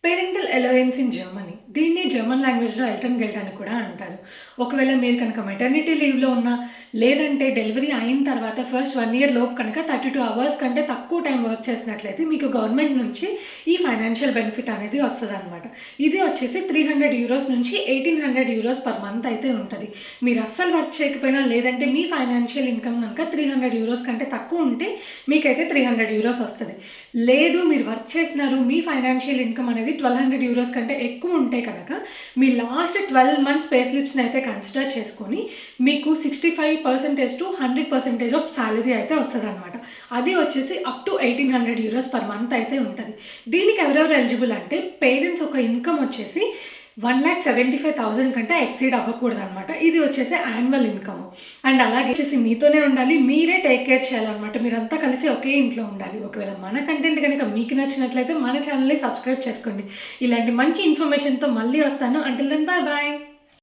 Parental allowance in Germany. దీన్ని German లాంగ్వేజ్‌లో ఎల్టర్న్ గెల్ట్ అని కూడా అంటారు. ఒకవేళ మీరు కనుక మెటర్నిటీ లీవ్‌లో ఉన్నా, లేదంటే డెలివరీ అయిన తర్వాత ఫస్ట్ 1 ఇయర్ లోపు కనుక 32 అవర్స్ కంటే తక్కువ టైం వర్క్ చేసినట్లయితే మీకు గవర్నమెంట్ నుంచి ఈ ఫైనాన్షియల్ బెనిఫిట్ అనేది వస్తదనమాట. ఇది వచ్చేసి €300 నుంచి €1800 పర్ మంత్ అయితే ఉంటది. మీరు అస్సలు వర్క్ చేయకపోయినా, లేదంటే మీ ఫైనాన్షియల్ ఇన్‌కమ్ గనుక €300 కంటే తక్కువ ఉంటే మీకైతే €300 వస్తది. లేదు మీరు వర్క్ చేస్తున్నారు, మీ ఫైనాన్షియల్ ఇన్‌కమ్ అనేది €1200 కంటే ఎక్కువ ఉంటే కనుక, మీ లాస్ట్ 12 మంత్స్ పే స్లిప్స్‌ని అయితే కన్సిడర్ చేసుకొని, మీకు 65% టు 100% ఆఫ్ సాలరీ అయితే వస్తదనమాట. అది వచ్చేసి అప్ టు €1800 పర్ మంత్ అయితే ఉంటది. దీనికి ఎవరెవరు ఎలిజిబుల్ అంటే, పేరెంట్స్ ఒక ఇన్‌కమ్ వచ్చేసి 1,75,000 కంటే ఎక్సీడ్ అవ్వకూడదనమాట. ఇది వచ్చేసి యాన్యువల్ ఇన్‌కమ్. అండ్ అలాగే వచ్చేసి మీతోనే ఉండాలి. మీరే టేక్ కేర్ చేయాలనమాట. మీరంతా కలిసి ఒకే ఇంట్లో ఉండాలి. ఒకవేళ మన కంటెంట్ గనుక మీకు నచ్చినట్లయితే మన ఛానెల్‌ని సబ్స్క్రైబ్ చేసుకోండి. ఇలాంటి మంచి ఇన్ఫర్మేషన్‌తో మళ్ళీ వస్తాను. Until then bye bye.